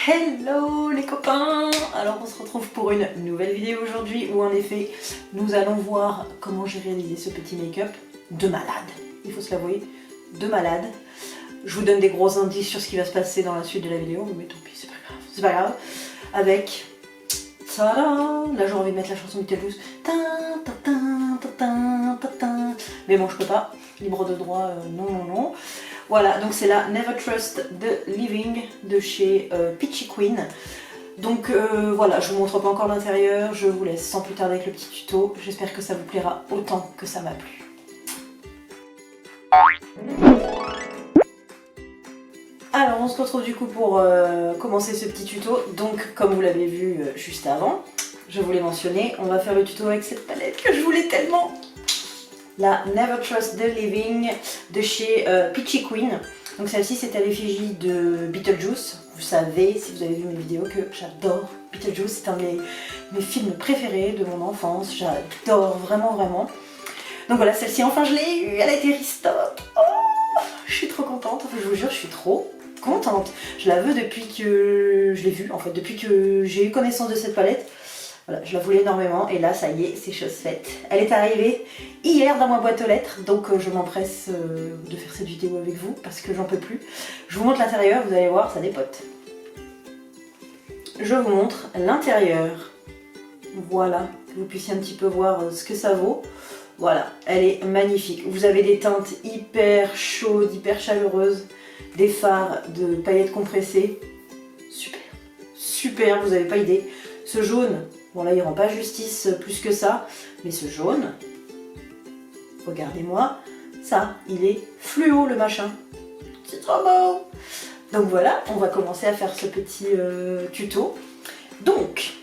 Hello les copains! Alors on se retrouve pour une nouvelle vidéo aujourd'hui où en effet nous allons voir comment j'ai réalisé ce petit make-up de malade. Il faut se l'avouer, de malade. Je vous donne des gros indices sur ce qui va se passer dans la suite de la vidéo, mais tant pis, c'est pas grave. C'est pas grave. Avec... Tada! Là j'ai envie de mettre la chanson Beetlejuice. Mais bon je peux pas. Libre de droit, non. Voilà, donc c'est la Never Trust the Living de chez Peachy Queen. Donc voilà, je vous montre pas encore l'intérieur, je vous laisse sans plus tarder avec le petit tuto. J'espère que ça vous plaira autant que ça m'a plu. Alors on se retrouve du coup pour commencer ce petit tuto. Donc comme vous l'avez vu juste avant, je vous l'ai mentionné, on va faire le tuto avec cette palette que je voulais tellement. La Never Trust the Living de chez Peachy Queen. Donc celle-ci c'est à l'effigie de Beetlejuice. Vous savez, si vous avez vu mes vidéos, que j'adore Beetlejuice. C'est un de mes films préférés de mon enfance. J'adore vraiment. Donc voilà, celle-ci enfin je l'ai eue, elle a été restock. Oh, je suis trop contente, enfin, je vous jure, je suis trop contente. Je la veux depuis que je l'ai vue, en fait, depuis que j'ai eu connaissance de cette palette. Voilà, je la voulais énormément et là ça y est, c'est chose faite. Elle est arrivée hier dans ma boîte aux lettres, donc je m'empresse de faire cette vidéo avec vous parce que j'en peux plus. Je vous montre l'intérieur, vous allez voir, ça dépote. Je vous montre l'intérieur. Voilà, que vous puissiez un petit peu voir ce que ça vaut. Voilà, elle est magnifique. Vous avez des teintes hyper chaudes, hyper chaleureuses, des fards de paillettes compressées. Super, vous n'avez pas idée. Ce jaune, bon là il rend pas justice plus que ça, mais ce jaune, regardez-moi, ça, il est fluo le machin. C'est trop beau! Donc voilà, on va commencer à faire ce petit tuto. Donc,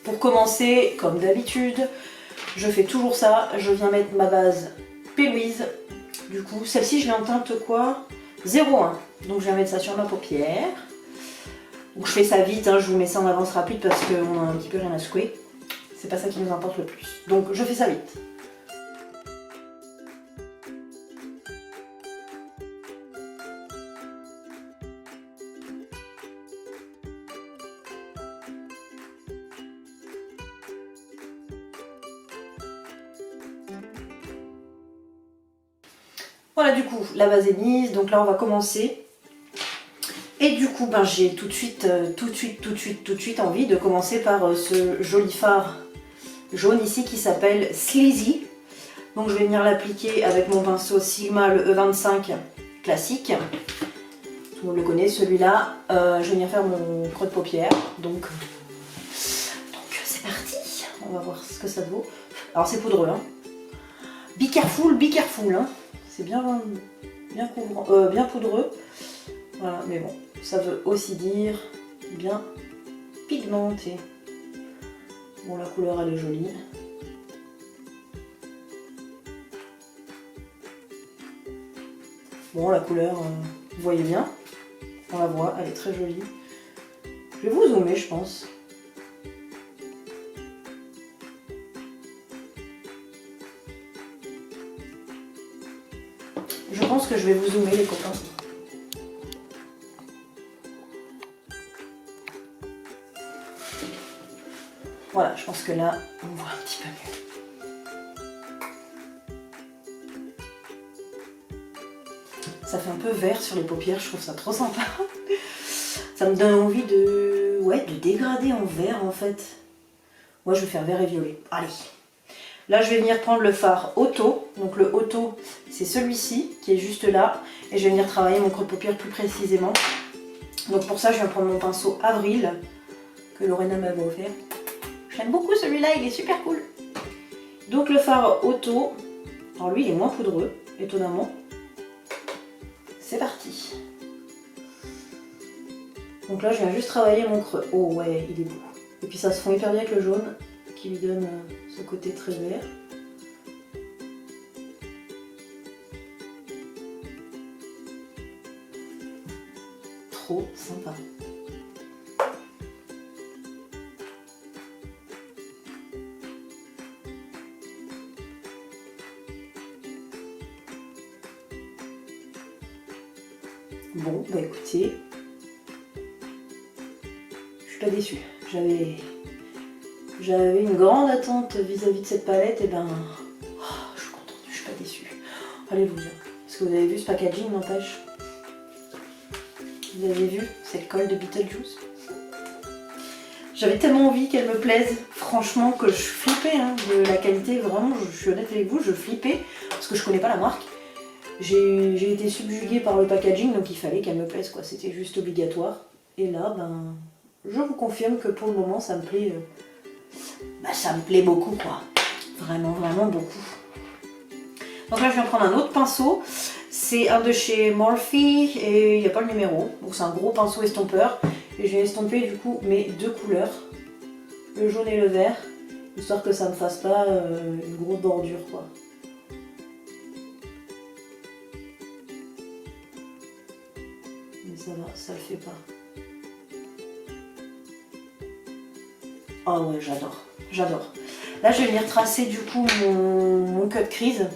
pour commencer, comme d'habitude, je fais toujours ça, je viens mettre ma base P-Louise. Du coup, celle-ci je l'ai en teinte quoi? 01. Donc je viens mettre ça sur ma paupière. Donc je fais ça vite, hein, je vous mets ça en avance rapide parce qu'on a un petit peu rien à secouer. C'est pas ça qui nous importe le plus. Donc je fais ça vite. Voilà, du coup, la base est mise, donc là on va commencer. Et du coup, ben, j'ai tout de suite envie de commencer par ce joli fard jaune ici qui s'appelle Sleazy. Donc je vais venir l'appliquer avec mon pinceau Sigma, le E25 classique. Tout le monde le connaît, celui-là. Je vais venir faire mon creux de paupière. Donc c'est parti. On va voir ce que ça vaut. Alors c'est poudreux. Hein. Be careful. Hein. C'est bien poudreux. Voilà, mais bon, ça veut aussi dire bien pigmenté. Bon, la couleur elle est jolie. Bon, la couleur, vous voyez bien, on la voit, elle est très jolie. Je vais vous zoomer, je pense. Je pense que je vais vous zoomer, les copains. Voilà, je pense que là, on voit un petit peu mieux. Ça fait un peu vert sur les paupières, je trouve ça trop sympa. Ça me donne envie de dégrader en vert en fait. Moi je vais faire vert et violet. Allez. Là je vais venir prendre le fard Auto. Donc le Auto, c'est celui-ci qui est juste là. Et je vais venir travailler mon creux de paupière plus précisément. Donc pour ça je viens prendre mon pinceau Avril que Lorena m'avait offert. J'aime beaucoup celui-là, il est super cool. Donc le fard Auto, alors lui il est moins poudreux, étonnamment. C'est parti. Donc là je viens juste travailler mon creux. Oh ouais, il est beau. Et puis ça se fond hyper bien avec le jaune qui lui donne ce côté très vert. Trop sympa. Bon, bah écoutez, suis pas déçue. J'avais une grande attente vis-à-vis de cette palette, et ben je suis contente, je suis pas déçue. Alléluia. Est-ce que vous avez vu ce packaging, n'empêche? Vous avez vu, c'est le col de Beetlejuice. J'avais tellement envie qu'elle me plaise, franchement, que je flippais hein, de la qualité. Vraiment, je suis honnête avec vous, je flippais parce que je connais pas la marque. J'ai été subjuguée par le packaging, donc il fallait qu'elle me plaise, quoi. C'était juste obligatoire. Et là, ben, je vous confirme que pour le moment, ça me plaît. Ça me plaît beaucoup, quoi. Vraiment, vraiment beaucoup. Donc là, je viens prendre un autre pinceau. C'est un de chez Morphe et il n'y a pas le numéro. Donc c'est un gros pinceau estompeur. Et j'ai estompé du coup mes deux couleurs, le jaune et le vert, histoire que ça ne me fasse pas une grosse bordure, quoi. Mais ça va, ça le fait pas. Oh ouais, j'adore, j'adore. Là, je vais venir tracer du coup mon cut crease.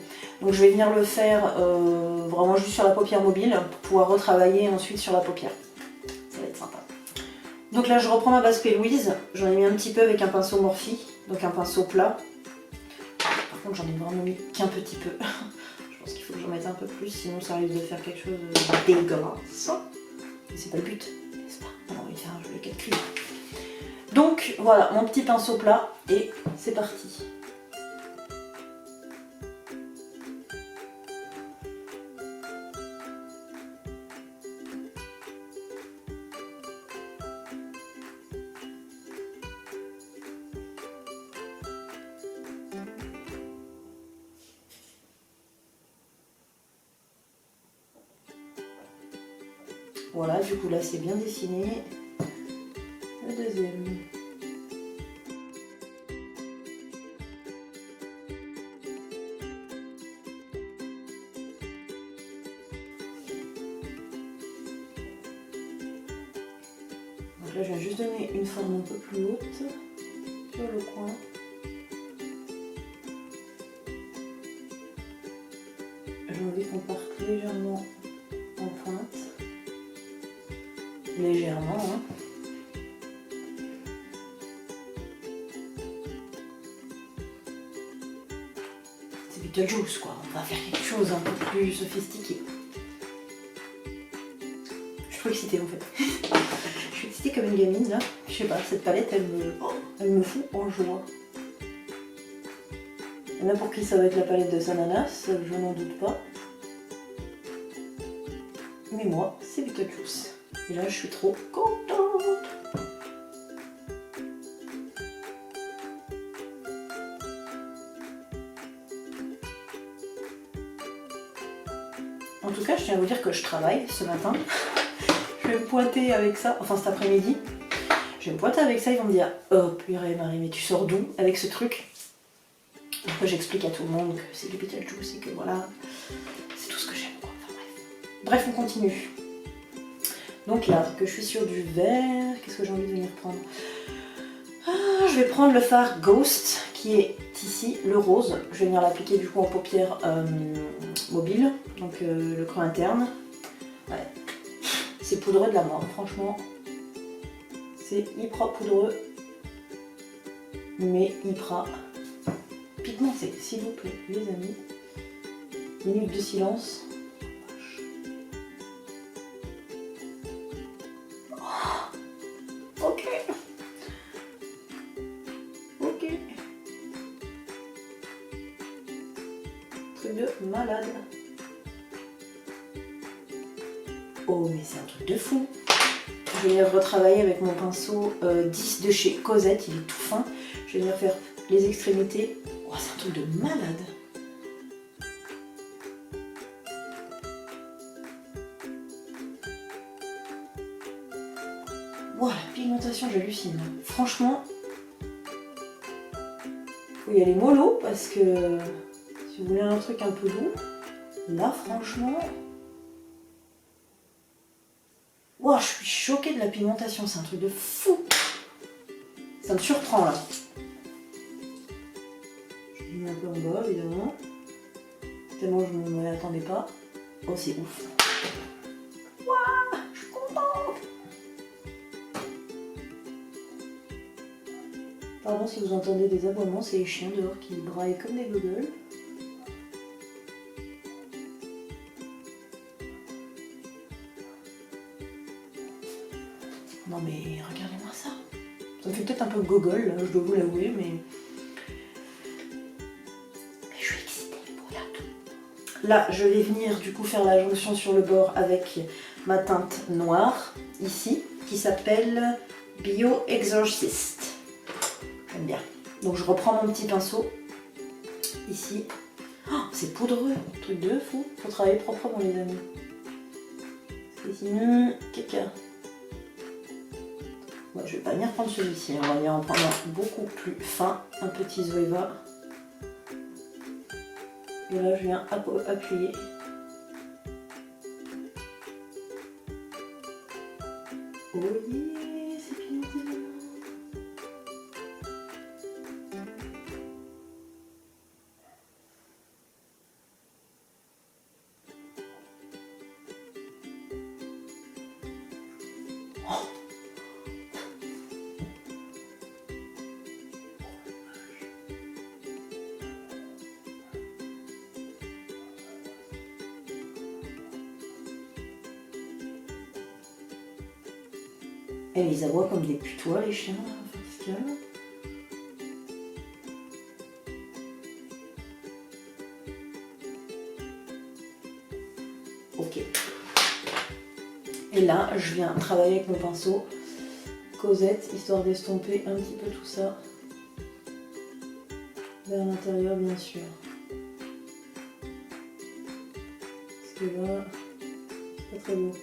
Donc je vais venir le faire vraiment juste sur la paupière mobile pour pouvoir retravailler ensuite sur la paupière. Ça va être sympa. Donc là, je reprends ma base P. Louise. J'en ai mis un petit peu avec un pinceau Morphe, donc un pinceau plat. Par contre, j'en ai vraiment mis qu'un petit peu. Je pense qu'il faut que j'en mette un peu plus, sinon ça risque de faire quelque chose de dégueulasse. Et c'est pas le but, n'est-ce pas? On a envie de faire un joli cut crease. Donc voilà, mon petit pinceau plat et c'est parti. Voilà, du coup là c'est bien dessiné. Le deuxième. Donc là je viens juste donner une forme un peu plus haute sur le coin. J'ai envie qu'on parte légèrement en pointe. Légèrement, hein. C'est Beetlejuice, quoi. On va faire quelque chose un peu plus sophistiqué. Je suis trop excitée en fait. Je suis excitée comme une gamine là. Je sais pas, cette palette elle me fout en joie. Il y en a pour qui ça va être la palette de Sananas, je n'en doute pas. Mais moi, c'est Beetlejuice. Et là, je suis trop contente. En tout cas, je tiens à vous dire que je travaille ce matin. Je vais me pointer avec ça, enfin cet après-midi. Je vais me pointer avec ça, ils vont me dire « Oh purée Marie, mais tu sors d'où avec ce truc ?» Après j'explique à tout le monde que c'est du Beetlejuice et que voilà, c'est tout ce que j'aime, quoi. Enfin bref. Bref, on continue. Donc là, que je suis sur du vert, qu'est-ce que j'ai envie de venir prendre? Je vais prendre le fard Ghost qui est ici, le rose. Je vais venir l'appliquer du coup en paupière mobile, donc le creux interne. Ouais. C'est poudreux de la mort, franchement. C'est hyper poudreux, mais hyper pigmenté, s'il vous plaît, les amis. Minute de silence. Ok. Ok. Truc de malade. Oh mais c'est un truc de fou. Je vais venir retravailler avec mon pinceau 10 de chez Cosette, il est tout fin. Je vais venir faire les extrémités. Oh, c'est un truc de malade. Voilà, la pigmentation, j'hallucine. Franchement, faut y aller mollo parce que si vous voulez un truc un peu doux, là franchement, wow, je suis choquée de la pigmentation, c'est un truc de fou. Ça me surprend là. Je mets un peu en bas évidemment, tellement je ne m'y attendais pas. Oh c'est ouf. Waouh, je suis contente. Pardon si vous entendez des aboiements, c'est les chiens dehors qui braillent comme des gogoles. Non mais regardez-moi ça. Ça me fait peut-être un peu gogol, là, je dois vous l'avouer, mais je suis excitée, voilà. Là, je vais venir du coup faire la jonction sur le bord avec ma teinte noire, ici, qui s'appelle Bio Exorcist. J'aime bien. Donc je reprends mon petit pinceau, ici. Oh, c'est poudreux, truc de fou. Faut travailler proprement les amis. Parce que sinon, caca. Ouais, je vais pas venir prendre celui-ci, on va venir en prendre un beaucoup plus fin, un petit Zoeva. Et là, je viens appuyer. Oh yeah, c'est pigmenté. Oh. Et ils aboient comme des putois les chiens, enfin, qu'est-ce qu'il y a ? Ok. Et là, je viens travailler avec mon pinceau Cosette, histoire d'estomper un petit peu tout ça vers l'intérieur, bien sûr. Parce que là, c'est pas très beau.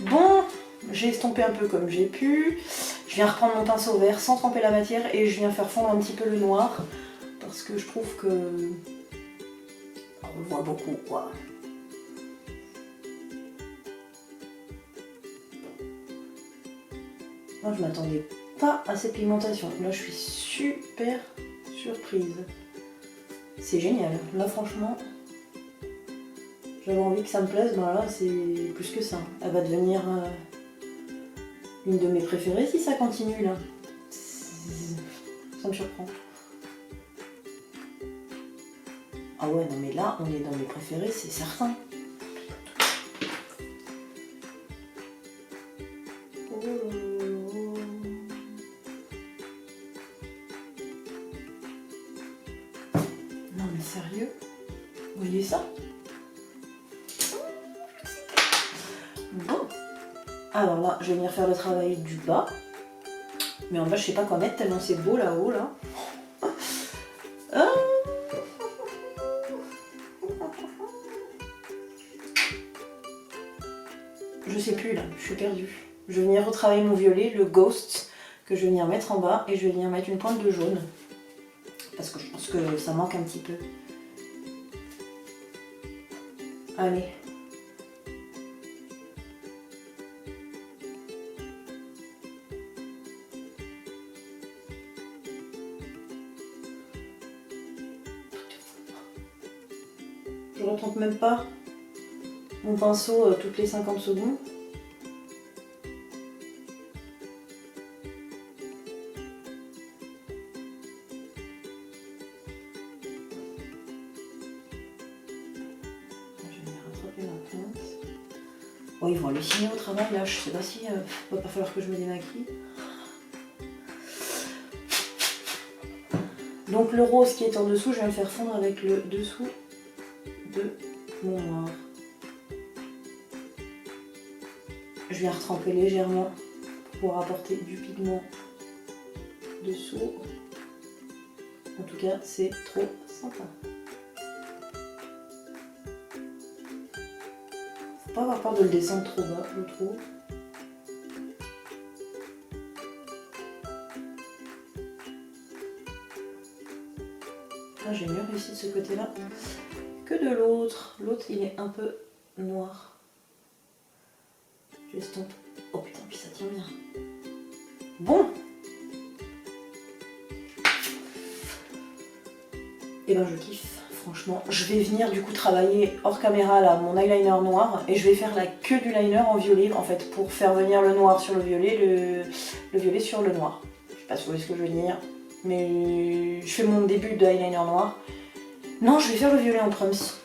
Bon, j'ai estompé un peu comme j'ai pu. Je viens reprendre mon pinceau vert sans tremper la matière et je viens faire fondre un petit peu le noir parce que je trouve que on le voit beaucoup quoi. Moi je m'attendais pas à cette pigmentation. Là je suis super surprise. C'est génial. Là franchement, j'avais envie que ça me plaise, ben là c'est plus que ça. Elle va devenir une de mes préférées si ça continue là. Ça me surprend. Ah ouais, non mais là, on est dans mes préférés, c'est certain. Oh là là. Non mais sérieux? Vous voyez ça? Bon. Alors là, je vais venir faire le travail du bas. Mais en bas, je sais pas quoi mettre tellement c'est beau là-haut là. Je sais plus là, je suis perdue. Je vais venir retravailler mon violet, le Ghost, que je vais venir mettre en bas et je vais venir mettre une pointe de jaune. Parce que je pense que ça manque un petit peu. Allez. Je retrempe même pas mon pinceau toutes les 50 secondes. Je vais venir rattraper ma pointe. Oh, ils vont halluciner au travail là, je sais pas si va pas falloir que je me démaquille. Donc le rose qui est en dessous, je vais le faire fondre avec le dessous de mon noir. Je viens retremper légèrement pour apporter du pigment dessous. En tout cas, c'est trop sympa. pas avoir peur de le descendre trop bas, je trouve. Ah, j'ai mieux réussi de ce côté-là que de l'autre. L'autre, il est un peu noir. J'estompe. Oh putain, puis ça tient bien. Bon. Et ben je kiffe, franchement. Je vais venir du coup travailler hors caméra là mon eyeliner noir et je vais faire la queue du liner en violet en fait pour faire venir le noir sur le violet, le violet sur le noir. Je sais pas si vous voyez ce que je veux dire, mais je fais mon début de eyeliner noir. Non, je vais faire le violet en prums.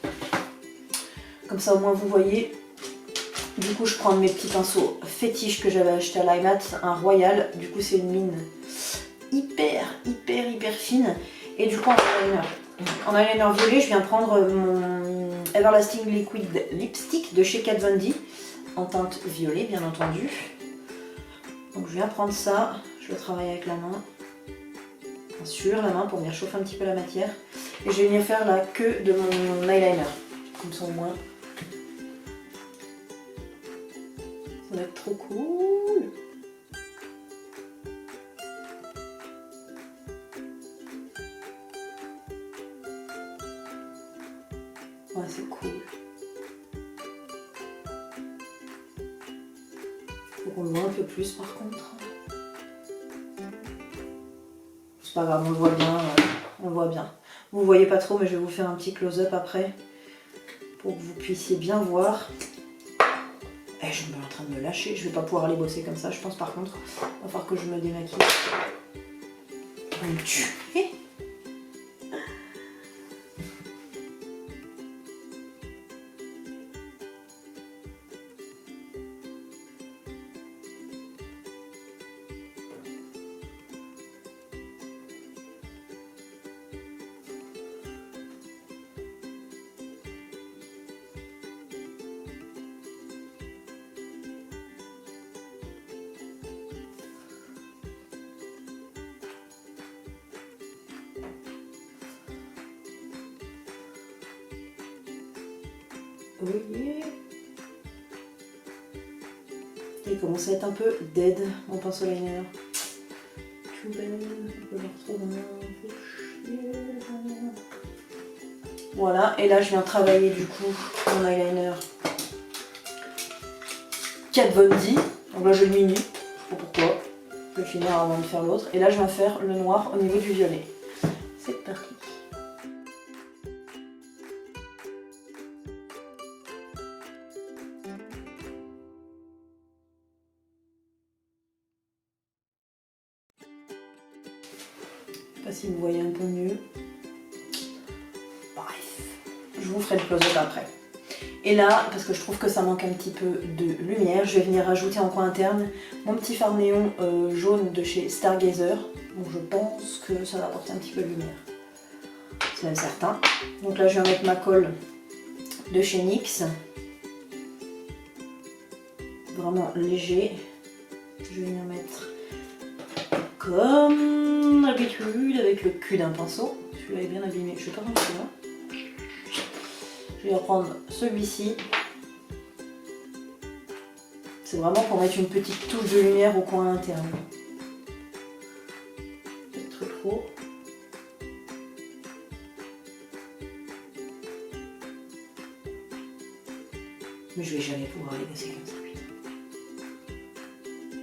Comme ça au moins vous voyez. Du coup je prends mes petits pinceaux fétiches que j'avais acheté à l'Imat, un Royal. Du coup c'est une mine hyper fine. Et du coup en eyeliner violet, je viens prendre mon Everlasting Liquid Lipstick de chez Kat Von D en teinte violet bien entendu. Donc je viens prendre ça, je le travaille avec la main, enfin, sur la main pour venir chauffer un petit peu la matière. Et je vais venir faire la queue de mon eyeliner, comme ça au moins. Ça va être trop cool. Ouais, c'est cool. Faut qu'on le voit un peu plus par contre. C'est pas grave, on le voit bien. On le voit bien. Vous voyez pas trop, mais je vais vous faire un petit close-up après pour que vous puissiez bien voir. Et je suis en train de me lâcher. Je vais pas pouvoir aller bosser comme ça, je pense par contre. Il va falloir que je me démaquille. On va me tuer. Oui. Il commence à être un peu dead mon pinceau liner. Tout belle, je le retrouve voilà, et là je viens travailler du coup mon eyeliner Kat Von D. Donc là je le mini, je sais pas pourquoi. Je vais finir avant de faire l'autre. Et là je viens faire le noir au niveau du violet. C'est parti. Je sais pas si vous voyez un peu mieux. Bref, je vous ferai le close-up après. Et là, parce que je trouve que ça manque un petit peu de lumière, je vais venir rajouter en coin interne mon petit fard néon jaune de chez Stargazer. Donc je pense que ça va apporter un petit peu de lumière. C'est même certain. Donc là je viens mettre ma colle de chez NYX. Vraiment léger. Je vais venir mettre comme d'habitude avec le cul d'un pinceau. Celui-là est bien abîmé, je vais pas prendre celui-là. Je vais reprendre celui-ci. C'est vraiment pour mettre une petite touche de lumière au coin interne. Peut-être trop. Mais je vais jamais pouvoir les casser comme ça, putain.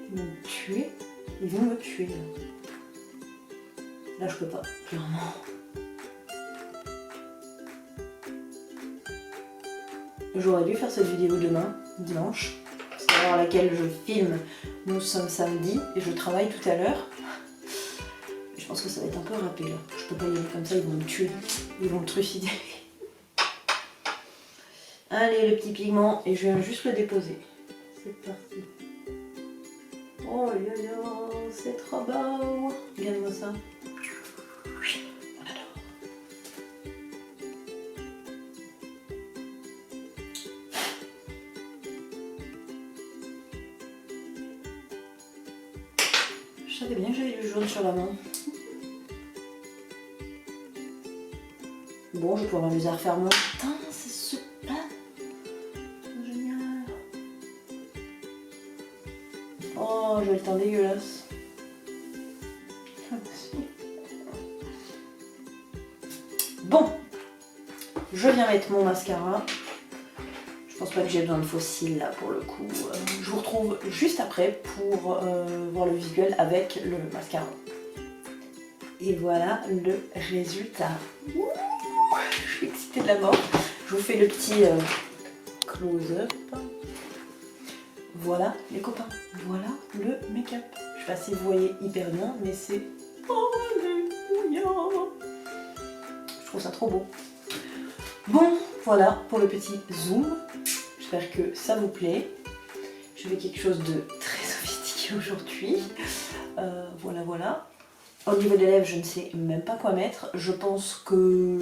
Ils vont me tuer. Ils vont me tuer là. Là je peux pas, clairement. J'aurais dû faire cette vidéo demain, dimanche. C'est l'heure à laquelle je filme. Nous sommes samedi et je travaille tout à l'heure. Je pense que ça va être un peu râpé là. Je peux pas y aller comme ça, ils vont me tuer. Ils vont me trucider. Allez, le petit pigment, et je viens juste le déposer. C'est parti. Oh là là, c'est trop beau. Regarde-moi ça. On adore. Je savais bien que j'avais du jaune sur la main. Bon, je vais pouvoir m'amuser à refaire mon teint, c'est super. C'est génial. Oh, j'ai le teint dégueulasse. Bon, je viens mettre mon mascara. Je pense pas que j'ai besoin de fossiles là pour le coup. Je vous retrouve juste après pour voir le visuel avec le mascara. Et voilà le résultat. Ouh, je suis excitée de la mort. Je vous fais le petit close-up. Voilà les copains, voilà le make-up. Je sais pas si vous voyez hyper bien, mais c'est... Alléluia. Je trouve ça trop beau. Bon, voilà pour le petit zoom. J'espère que ça vous plaît. Je fais quelque chose de très sophistiqué aujourd'hui. Voilà, voilà. Au niveau des lèvres, je ne sais même pas quoi mettre. Je pense que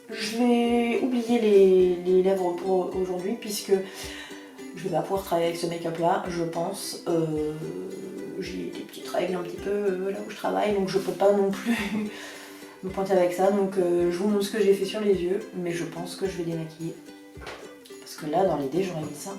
je vais oublier les lèvres pour aujourd'hui puisque je vais pas pouvoir travailler avec ce make-up là, je pense. J'ai des petites règles un petit peu là où je travaille, donc je peux pas non plus me pointer avec ça. Donc je vous montre ce que j'ai fait sur les yeux, mais je pense que je vais démaquiller. Parce que là, dans l'idée, j'aurais mis ça.